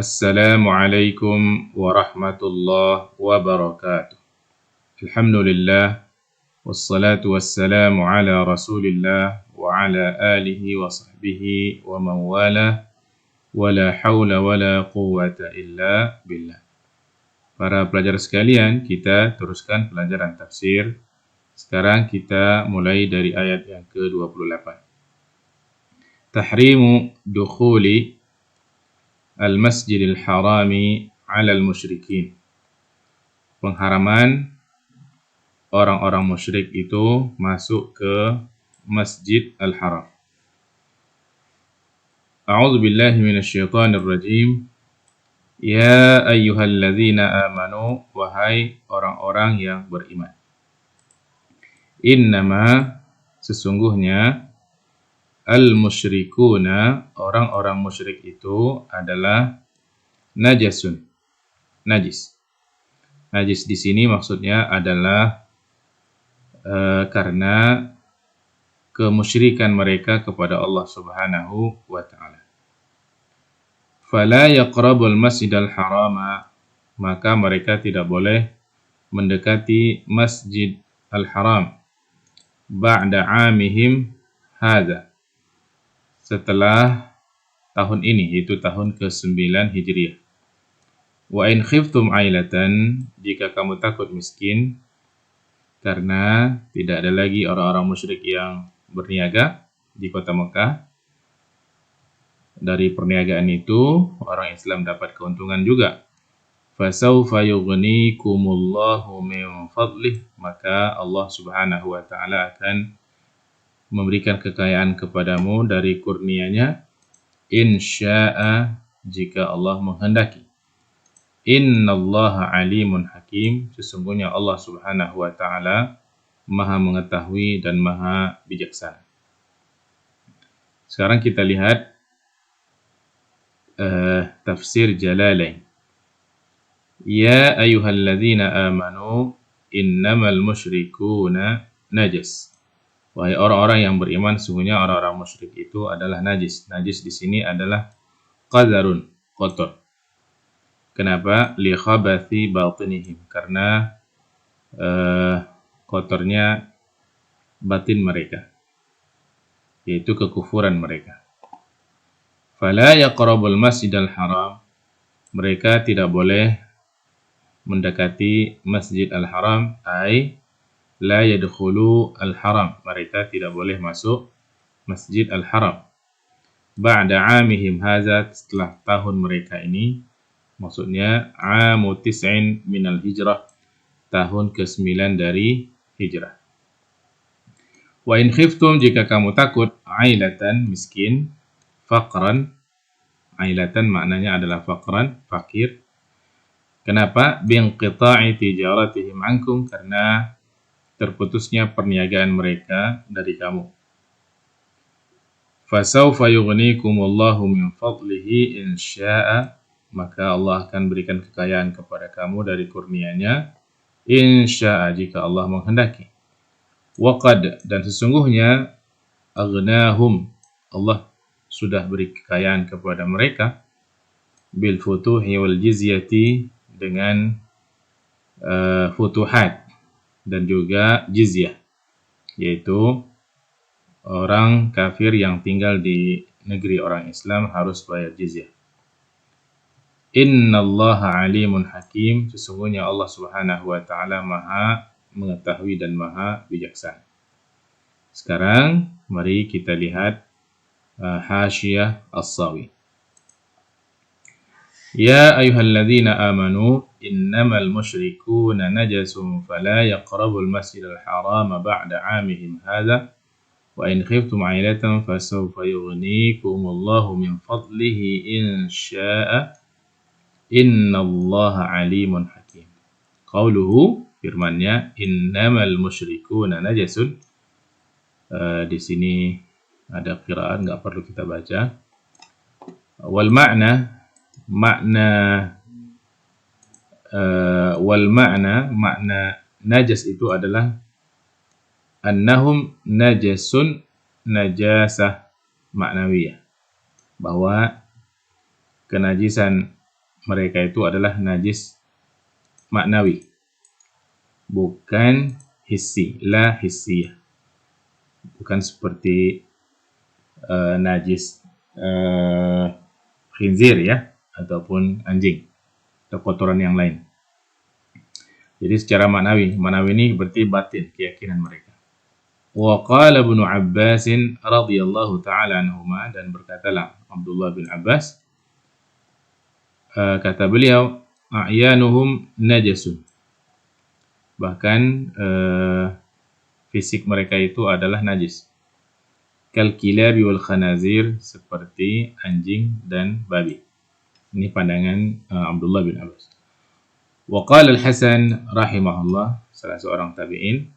Assalamualaikum warahmatullahi wabarakatuh. Alhamdulillah, wassalatu wassalamu ala rasulillah wa ala alihi wa sahbihi wa man wala, wa la hawla wa la quwwata illa billah. Para pelajar sekalian, kita teruskan pelajaran tafsir. Sekarang kita mulai dari ayat yang ke-28. Tahrimu dukhuli al-masjidil harami alal musyrikin. Pengharaman orang-orang musyrik itu masuk ke Masjid Al-Haram. A'udzu billahi minasyaitonir rajim. Ya ayyuhalladzina amanu, wahai orang-orang yang beriman. Innama, sesungguhnya, al-musyrikuna, orang-orang musyrik itu adalah najasun, najis. Najis di sini maksudnya adalah karena kemusyrikan mereka kepada Allah Subhanahu wa taala. Fala yaqrabul masjidal harama, maka mereka tidak boleh mendekati Masjid Al-Haram ba'da 'amihim hadza, setelah tahun ini, yaitu tahun ke-9 Hijriah. Wa in khiftum ailatan, jika kamu takut miskin, karena tidak ada lagi orang-orang musyrik yang berniaga di kota Mekah. Dari perniagaan itu, orang Islam dapat keuntungan juga. Fasawfa yughnikumullahu min fadlih, maka Allah Subhanahu wa taala akan memberikan kekayaan kepadamu dari kurnia-Nya, insya'a, jika Allah menghendaki. Innallaha alimun hakim, sesungguhnya Allah Subhanahu wa taala Maha mengetahui dan Maha bijaksana. Sekarang kita lihat tafsir Jalalain. Ya ayyuhalladzina amanu innamal musyrikuuna najas. Wahai orang-orang yang beriman, sesungguhnya orang-orang musyrik itu adalah najis. Najis di sini adalah qadarun, kotor. Kenapa? Li khabathi batinihim, karena kotornya batin mereka, yaitu kekufuran mereka. Fala yaqrabul masjidal haram, mereka tidak boleh mendekati Masjid Al-Haram, ay la yadkhulu al-haram, mereka tidak boleh masuk Masjid Al-Haram. Ba'da 'amihim hadza, setelah tahun mereka ini, maksudnya amu tis'in minal hijrah, tahun ke-9 dari hijrah. Wa in khiftum, jika kamu takut, ailatan, miskin, faqran, ailatan maknanya adalah faqran, fakir. Kenapa? Binqita'i tijaratihim ankum, karena terputusnya perniagaan mereka dari kamu. Fasawfa yughnikumullahu min fadlihi insya'a, maka Allah akan berikan kekayaan kepada kamu dari kurnia-Nya, insya'a, jika Allah menghendaki. Waqad, dan sesungguhnya, aghnahum, Allah sudah beri kekayaan kepada mereka, bil futuhi wal jizyati, dengan futuhat dan juga jizyah, yaitu orang kafir yang tinggal di negeri orang Islam harus bayar jizyah. Innallaha alimun hakim, sesungguhnya Allah Subhanahu wa taala Maha mengetahui dan Maha bijaksana. Sekarang mari kita lihat Hasyiah As-Sawi. Ya ayyuhalladzina amanu innamal musyrikuuna najasun fala yaqrabul masjidal harama ba'da 'amihim hadza wa in khiftum 'ailatan fasawfa yughnikumullahu min fadlihi insya'a innallaha 'alimun hakim. Qauluhu, firman-Nya, innamal musyrikuuna najasun. Di sini ada qiraat, enggak perlu kita baca. Wal makna najas itu adalah annahum najasun, najasah maknawiyah, bahwa kenajisan mereka itu adalah najis maknawi, bukan hissi, la hissiyah. Bukan seperti najis khinzir ya, ataupun anjing atau kotoran yang lain. Jadi secara maknawi ini berarti batin, keyakinan mereka. Wa qala Ibnu Abbas radhiyallahu taala anhuma, dan berkatalah Abdullah bin Abbas, kata beliau, a'yanuhum najasun. Bahkan fisik mereka itu adalah najis. Kal kilabi wal khanazir, seperti anjing dan babi. Ini pandangan Abdullah bin Abbas. Wa qala Al-Hasan rahimahullah, salah seorang tabi'in,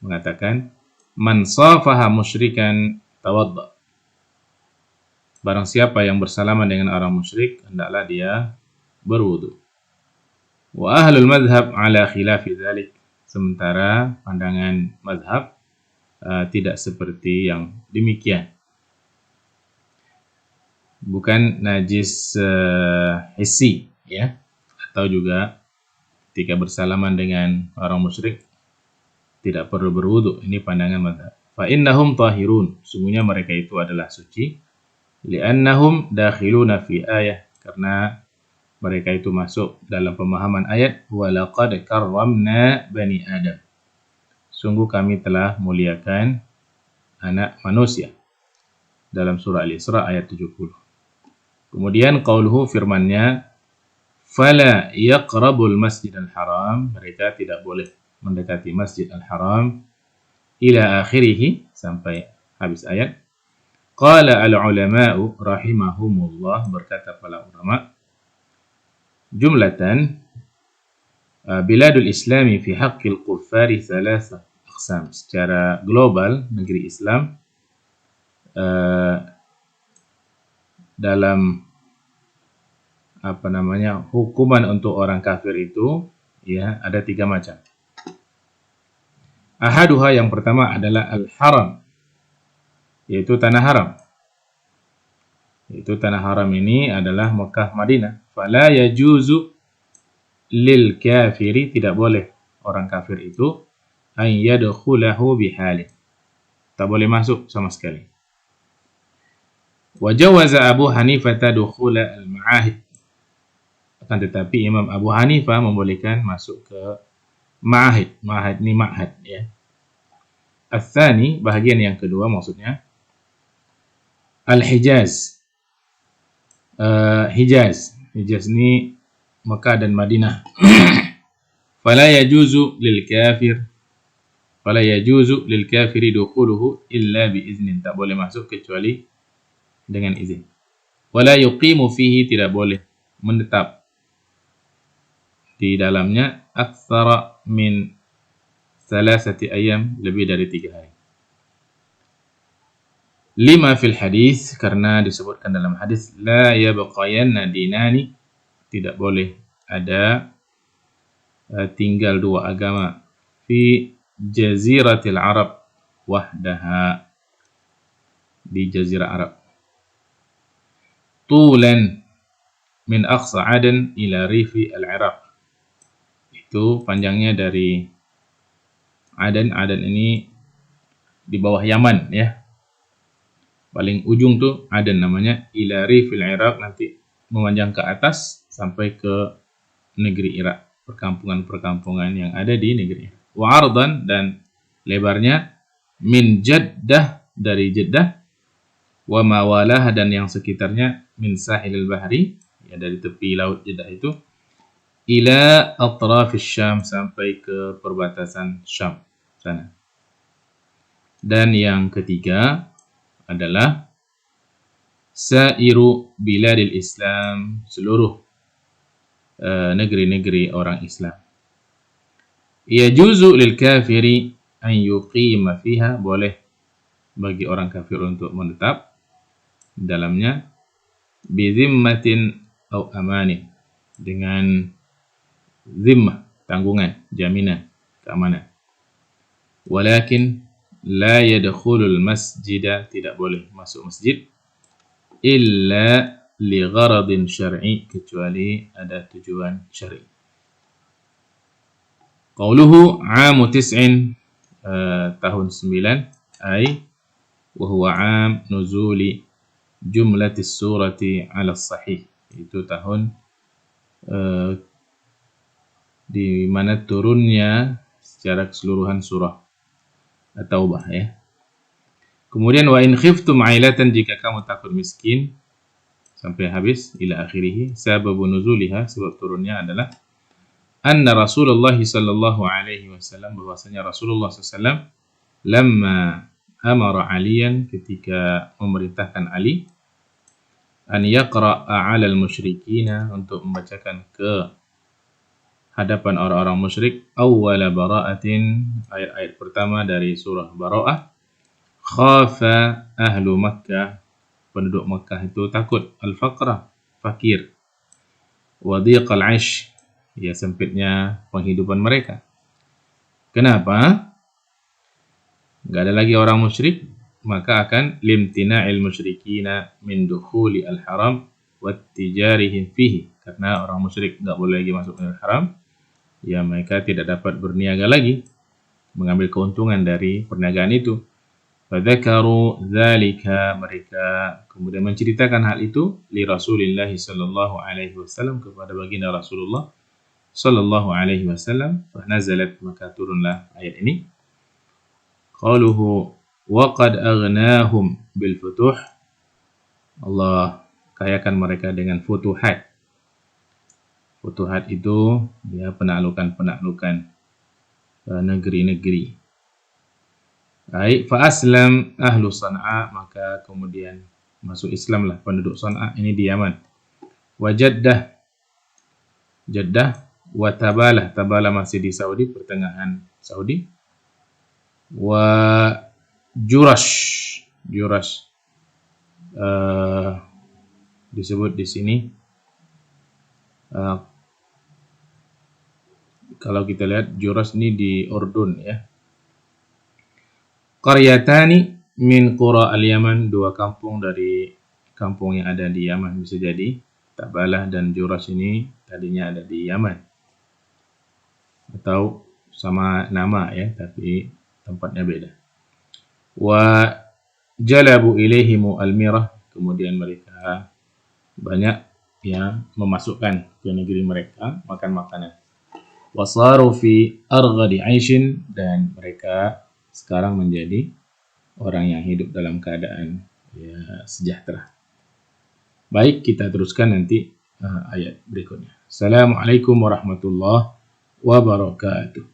mengatakan, man safaha musyrikan tawadda. Barang siapa yang bersalaman dengan orang musyrik, hendaklah dia berwudu. Wa ahlul madhab ala khilafi dzalik. Sementara pandangan madhab tidak seperti yang demikian. Bukan najis hissi ya, atau juga ketika bersalaman dengan orang musyrik tidak perlu berwudu. Ini pandangan madhab. Fa innahum tahirun, sungguhnya mereka itu adalah suci. Li'annahum dakhiluna fi ayah, karena mereka itu masuk dalam pemahaman ayat walaqad karramna bani Adam. Sungguh kami telah muliakan anak manusia. Dalam surah Al-Isra ayat 70. Kemudian qauluhu, firmannya, fala yaqrabul masjidal haram, mereka tidak boleh mendekati Masjid Al-Haram, ila akhirih, sampai habis ayat. Qala al-ulama'u rahimahumullah, berkata para ulama, jumlatan biladul islami fi haqqil kuffari thalatha aqsam. Secara global, negeri Islam dalam hukuman untuk orang kafir itu ya ada 3 macam. Ahaduha, yang pertama adalah al-haram, yaitu tanah haram. Yaitu tanah haram ini adalah Mekah, Madinah. Fala yajuzu lil kafiri, tidak boleh orang kafir itu an yadkhulahu bihalin, tak boleh masuk sama sekali. Wa jawaza Abu Hanifah dukhula al-ma'ahid, akan tetapi Imam Abu Hanifah membolehkan masuk ke ma'ahid. Ma'ahid ini ma'had ya. Al-thani, bahagian yang kedua maksudnya, Al-Hijaz. Hijaz ini Mekah dan Madinah. Fala yajuzu lil kafiri dukhuluhu illa bi iznin, tak boleh masuk kecuali dengan izin. Wala yuqimu fihi, tidak boleh menetap di dalamnya aktsara min 3 ayyam, lebih dari 3 hari. Lima fil hadis, karena disebutkan dalam hadis, la yabqayanna dinani, tidak boleh ada tinggal 2 agama, fi jaziratil Arab wahdaha, di jazirah Arab, tulan min aqsa Aden ila rifi al-Iraq, itu panjangnya dari Aden ini di bawah Yaman ya, paling ujung tuh Aden namanya, ila rifil Iraq, nanti memanjang ke atas sampai ke negeri Irak, perkampungan-perkampungan yang ada di negeri Irak. Wa ardan, dan lebarnya, min Jeddah, dari Jeddah, wa mawalah, dan yang sekitarnya, min sahilil bahri, ya dari tepi laut Jeddah itu, ila atrafis Syam, sampai ke perbatasan Syam sana. Dan yang ketiga adalah sairu biladil Islam, seluruh negeri-negeri orang Islam. Yajuzu lil kafiri an yuqima fiha, boleh bagi orang kafir untuk menetap di dalamnya, bi zimmatin au amanin, dengan zimmah, tanggungan, jaminan, keamanan. Walakin la yadkhulul masjida, tidak boleh masuk masjid, illa li gharadin syar'i, kecuali ada tujuan syar'i. Qauluhu 'amu tis'in, tahun 9, ay wa huwa 'am nuzuli jumlatis surati 'ala sahih, itu tahun di mana turunnya secara keseluruhan surah At-Taubah ya. Kemudian wa in khiftum 'ailatan, jika kamu takut miskin, sampai habis ila akhirih. Sababu nuzuliha, sebab turunnya adalah anna Rasulullah sallallahu alaihi wasallam, bahwasanya Rasulullah sallallahu lamma amara Aliyan, ketika memerintahkan Ali, an yaqra'a 'alal musyrikina, untuk membacakan ke hadapan orang-orang musyrik, awwala bara'atin, ayat-ayat pertama dari surah Bara'ah. Khafa ahlu Makkah, penduduk Makkah itu takut, al-faqrah, fakir, wa dhiqal 'aish, ya sempitnya penghidupan mereka. Kenapa? Enggak ada lagi orang musyrik, maka akan limtina'il musyrikina min dukhuli al-haram wat tijarihim fihi, karena orang musyrik enggak boleh lagi masuk ke haram, ya mereka tidak dapat berniaga lagi, mengambil keuntungan dari perniagaan itu. Fadzakaru dzalika, mereka kemudian menceritakan hal itu li Rasulillah sallallahu alaihi wasallam, kepada baginda Rasulullah sallallahu alaihi wasallam. Fa nazalat, maka turunlah ayat ini. Qaluhu wa qad aghnahum bil futuh, Allah kayakan mereka dengan futuhat. Futuhat itu ya penaklukan-penaklukan negeri-negeri. Baik, fa aslam ahlu San'a, maka kemudian masuk Islamlah penduduk San'a ini di Yaman. Wa Jaddah, wa Tabalah, Tabalah masih di Saudi, pertengahan Saudi. Wa Jurash, disebut di sini. Kalau kita lihat Jurash ini di Urdun ya. Qaryatani min qura al-Yaman, dua kampung dari kampung yang ada di Yaman, bisa jadi Tabalah dan Jurash ini tadinya ada di Yaman, atau sama nama ya, tapi tempatnya beda. Wa jalabu ilaihimu al-mirah, kemudian mereka banyak ya memasukkan ke negeri mereka makan makanan. Wasaru fi arghadi 'aishin, dan mereka sekarang menjadi orang yang hidup dalam keadaan ya sejahtera. Baik, kita teruskan nanti ayat berikutnya. Assalamualaikum warahmatullahi wabarakatuh.